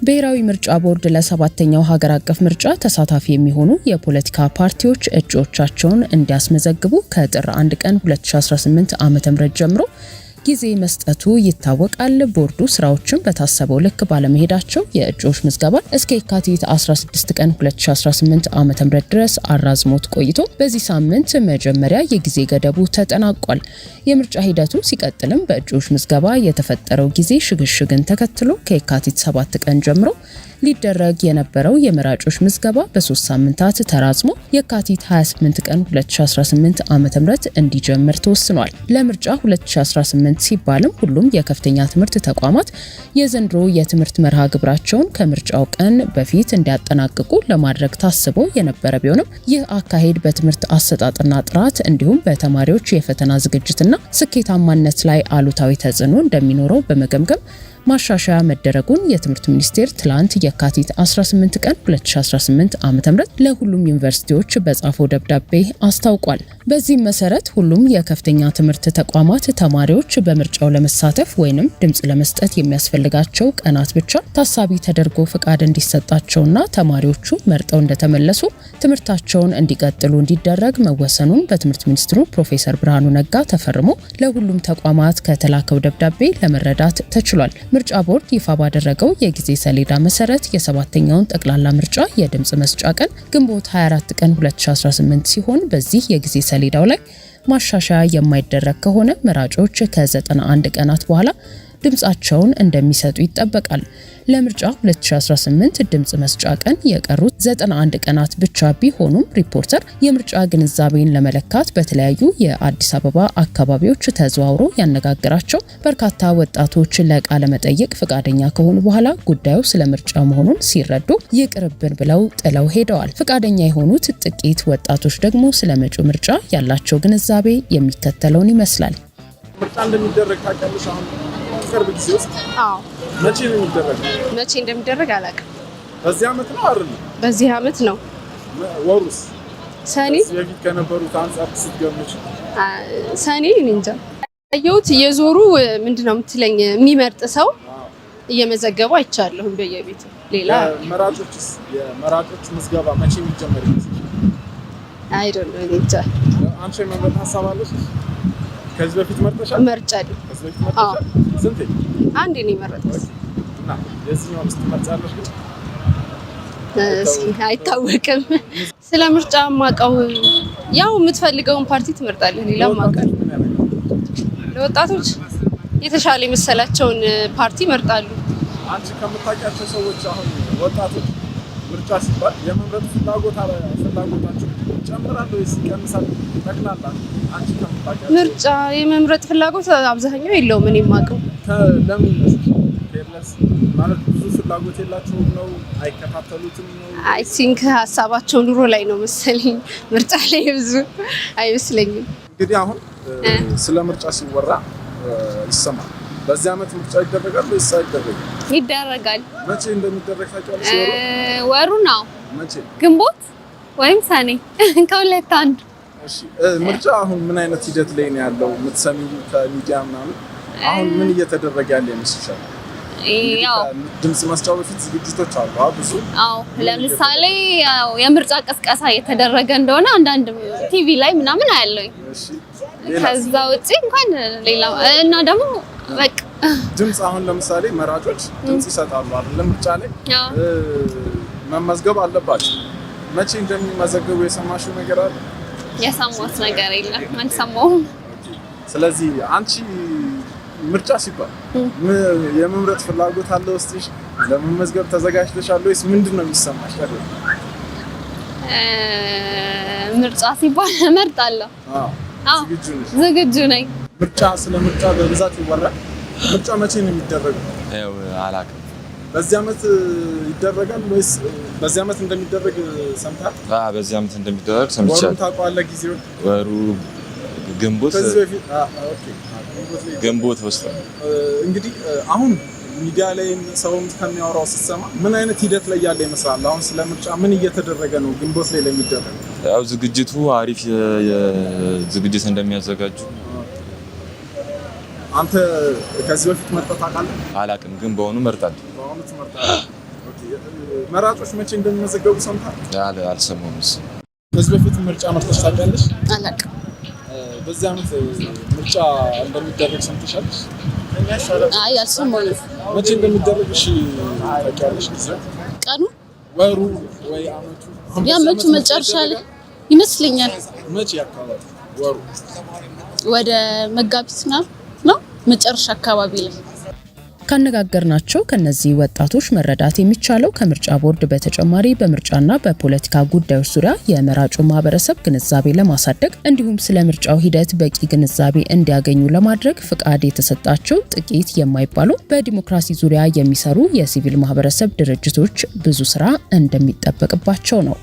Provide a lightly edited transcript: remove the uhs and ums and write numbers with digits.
ብሔራዊ ምርጫ ቦርድ ለሰባተኛው ሀገር አቀፍ ምርጫ ተሳታፊ የሚሆኑ የፖለቲካ ፓርቲዎች እጩዎቻቸውን እንዲያስመዘግቡ ከጥር 1 ቀን 2018 ዓ.ም ጀምሮ ጊዜ መስጠቱ ይታወቃል። ቦርዱ ስራዎችን በታሰበው ልክ ባለመሄዳቸው የእጩዎች ምዝገባ እስከ የካቲት 16 ቀን 2018 ዓ.ም ድረስ አራዝሞት ቆይቶ በዚህ ሳምንት መጀመሪያ የጊዜ ገደቡ ተጠናቋል። የምርጫ ሂደቱ ሲቀጥልም በእጩዎች ምዝገባ የተፈጠረው ጊዜ ሽግሽግን ተከትሎ ከየካቲት 7 ቀን ጀምሮ ሊደረግ የነበረው የመራጮች ምዝገባ በ3 ሳምንታት ተራዝሞ የካቲት 28 ቀን 2018 ዓ.ም እንዲጀምር ተወስኗል። ለምርጫ 2018 ሲባልም ሁሉም የከፍተኛ ትምህርት ተቋማት የዘንድሮ የትምህርት መርሃ ግብራቸውን ከምርጫው ቀን በፊት እንዲያጠናቅቁ ለማድረግ ታስቦ የነበረ ቢሆንም ይህ አካሄድ በትምህርት አሰጣጥና ጥራት እንዲሁም በተማሪዎች የፈተና ዝግጅትና ስኬታማነት ላይ አሉታዊ ተጽዕኖ እንደሚኖረው በመገምገም ማሻሻያ መደረጉን የትምህርት ሚኒስቴር ትላንት የካቲት 18 ቀን 2018 ዓ.ም ለሁሉም ዩኒቨርሲቲዎች በጻፈው ደብዳቤ አስታውቋል። በዚህም መሰረት ሁሉም የከፍተኛ ትምህርት ተቋማት ተማሪዎች በምርጫው ለመሳተፍ ወይንም ድምጽ ለመስጠት የሚያስፈልጋቸው ቀናት ብቻ ታሳቢ ተደርጎ ፍቃድ እንዲሰጣቸውና ተማሪዎቹ መርጠው እንደተመለሱ ትምህርታቸውን እንዲቀጥሉ እንዲደረግ መወሰኑን በትምህርት ሚኒስትሩ ፕሮፌሰር ብርሃኑ ነጋ ተፈርሞ ለሁሉም ተቋማት ከተላከው ደብዳቤ ለመረዳት ተችሏል። ምርጫ ቦርድ ይፋ ባደረገው የጊዜ ሰሌዳ መሰረት የሰባተኛውን ጠቅላላ ምርጫ የድምጽ መስጫ ቀን ግንቦት 24 ቀን 2018 ሲሆን በዚህ የጊዜ ሰሌዳው ላይ ማሻሻያ የማይደረግ ከሆነ መራጮች ከ91 ቀናት በኋላ ድምጻቸውን እንደሚሰጡ ይጠበቃል። ለምርጫ 2018 ድምጽ መስጫ ቀን የቀሩት 91 ቀናት ብቻ ቢሆኑም ሪፖርተር የምርጫ ግንዛቤን ለመለካት በተለያዩ የአዲስ አበባ አካባቢዎች ተዘዋውሮ ያነጋገራቸው በርካታ ወጣቶች ለቃለ መጠይቅ ፈቃደኛ ከሆኑ በኋላ ጉዳዩ ስለ ምርጫ መሆኑን ሲረዱ ይቅርብን ብለው ጥለው ሄደዋል። ፈቃደኛ የሆኑት ጥቂት ወጣቶች ደግሞ ስለ መጪው ምርጫ ያላቸው ግንዛቤ የሚከተለውን ይመስላል። ምርጫ እንደሚደረግ ታውቂያለሽ? አሁን ቅርብ ጊዜ ውስጥ መቼ ነው የሚደረገው? መቼ እንደሚደረግ አላውቅም። በዚህ ዓመት ነው አይደል? በዚህ ዓመት ነው። ወሩስ ሰኔ በፊት ከነበሩት አንጻር ስትገምች? ሰኔ እንጃ። ያየሁት የዞሩ ምንድነው የምትለኝ የሚመርጥ ሰው እየመዘገቡ አይቻለሁ በየቤቱ። ሌላ መራጮችስ የመራጮች ምዝገባ መቼ የሚጀመር ይመስልሽ? አይደለም እንጃ። አንቺ የመምረጥ ሀሳብ አለሽ? ከዚህ በፊት መርጠሻል? መርጫለሁ። ከዚህ በፊት መርጠሻል? ስንት? አንዴ ነው የመረጥኩት። እና የዚህኛው ውስጥ መርጫለሽ ግን? እስኪ አይታወቅም። ስለ ምርጫ ማቀው ያው የምትፈልገውን ፓርቲ ትመርጣለህ። ሌላ ማቀው ለወጣቶች የተሻለ የመሰላቸውን ፓርቲ ይመርጣሉ። አንቺ ከምታውቂያቸው ሰዎች አሁን ወጣቶች ምርጫ ሲባል የመምረጥ ፍላጎታቸው ይጨምራል ወይስ ይቀንሳል? ጠቅላላ አንቺ ከምታውቂያቸው ምርጫ የመምረጥ ፍላጎት አብዛኛው የለውም። እኔ የማውቀው ለምን ኬርለስ ማለት ብዙ ፍላጎት የላቸውም ነው? አይከታተሉትም ነው? አይ ቲንክ ሀሳባቸው ኑሮ ላይ ነው መሰለኝ። ምርጫ ላይ ብዙ አይመስለኝም። እንግዲህ አሁን ስለ ምርጫ ሲወራ ይሰማል። በዚህ ዓመት ምርጫ ይደረጋል ወይስ አይደረግም? ይደረጋል። መቼ እንደሚደረግ ታውቂያለሽ? ወሩ ነው መቼ? ግንቦት ወይም ሰኔ ከሁለት አንዱ። እሺ ምርጫ አሁን ምን አይነት ሂደት ላይ ነው ያለው? የምትሰሚው ከሚዲያ ምናምን አሁን ምን እየተደረገ ያለ ይመስልሻል? ያው ድምጽ መስጫው በፊት ዝግጅቶች አሉ ብዙ። አዎ ለምሳሌ ያው የምርጫ ቅስቀሳ እየተደረገ እንደሆነ አንዳንድ ቲቪ ላይ ምናምን አያለኝ። እሺ ከዛ ውጪ እንኳን ሌላ እና ደግሞ በቃ ድምጽ አሁን ለምሳሌ መራጮች ድምጽ ይሰጣሉ አይደል? ምርጫ ላይ መመዝገብ አለባቸው። መቼ እንደሚመዘገቡ የሰማሽው ነገር አለ? የሰማሁት ነገር የለም። አልሰማሁም። ስለዚህ አንቺ ምርጫ ሲባል የመምረጥ ፍላጎት አለ ውስጥሽ? ለመመዝገብ ተዘጋጅተሻል ወይስ ምንድነው የሚሰማሽ? ምርጫ ሲባል እመርጣለሁ። ዝግጁ ነኝ። ምርጫ ስለ ምርጫ በብዛት ይወራል። ምርጫ መቼ ነው የሚደረገው? አላውቅም። በዚህ ዓመት ይደረጋል ወይስ በዚህ ዓመት እንደሚደረግ ሰምተሃል? በዚህ ዓመት እንደሚደረግ ሰምቻለሁ። ወሩን ታውቀዋለህ? ጊዜውን? ወሩ ግንቦት። ከዚህ በፊት ግንቦት ውስጥ እንግዲህ አሁን ሚዲያ ላይ ሰውም ከሚያወራው ስትሰማ ምን አይነት ሂደት ላይ ያለ ይመስላል? አሁን ስለ ምርጫ ምን እየተደረገ ነው ግንቦት ላይ ለሚደረግ? ያው ዝግጅቱ አሪፍ ዝግጅት እንደሚያዘጋጁ። አንተ ከዚህ በፊት መርጠህ ታውቃለህ? አላውቅም፣ ግን በአሁኑ መርጣለሁ። በአሁኑ ትመርጣለህ? መራጮች መቼ እንደሚመዘገቡ ሰምተሃል? አልሰማሁም። ከዚህ በፊት ምርጫ መርጠሽ ታውቂያለሽ? አላውቅም። በዚህ ዓመት ምርጫ እንደሚደረግ ሰምተሻለሽ? አይ አልሰማሁም። መቼ እንደሚደረግ እሺ ታውቂያለሽ? ቀኑ፣ ወሩ ወይ ዓመቱ? የዓመቱ መጨረሻ ላይ ይመስለኛል። መቼ አካባቢ? ወሩ ወደ መጋቢት ነው መጨረሻ አካባቢ ላይ። ካነጋገርናቸው ከነዚህ ወጣቶች መረዳት የሚቻለው ከምርጫ ቦርድ በተጨማሪ በምርጫና በፖለቲካ ጉዳዮች ዙሪያ የመራጩ ማህበረሰብ ግንዛቤ ለማሳደግ እንዲሁም ስለ ምርጫው ሂደት በቂ ግንዛቤ እንዲያገኙ ለማድረግ ፍቃድ የተሰጣቸው ጥቂት የማይባሉ በዲሞክራሲ ዙሪያ የሚሰሩ የሲቪል ማህበረሰብ ድርጅቶች ብዙ ስራ እንደሚጠበቅባቸው ነው።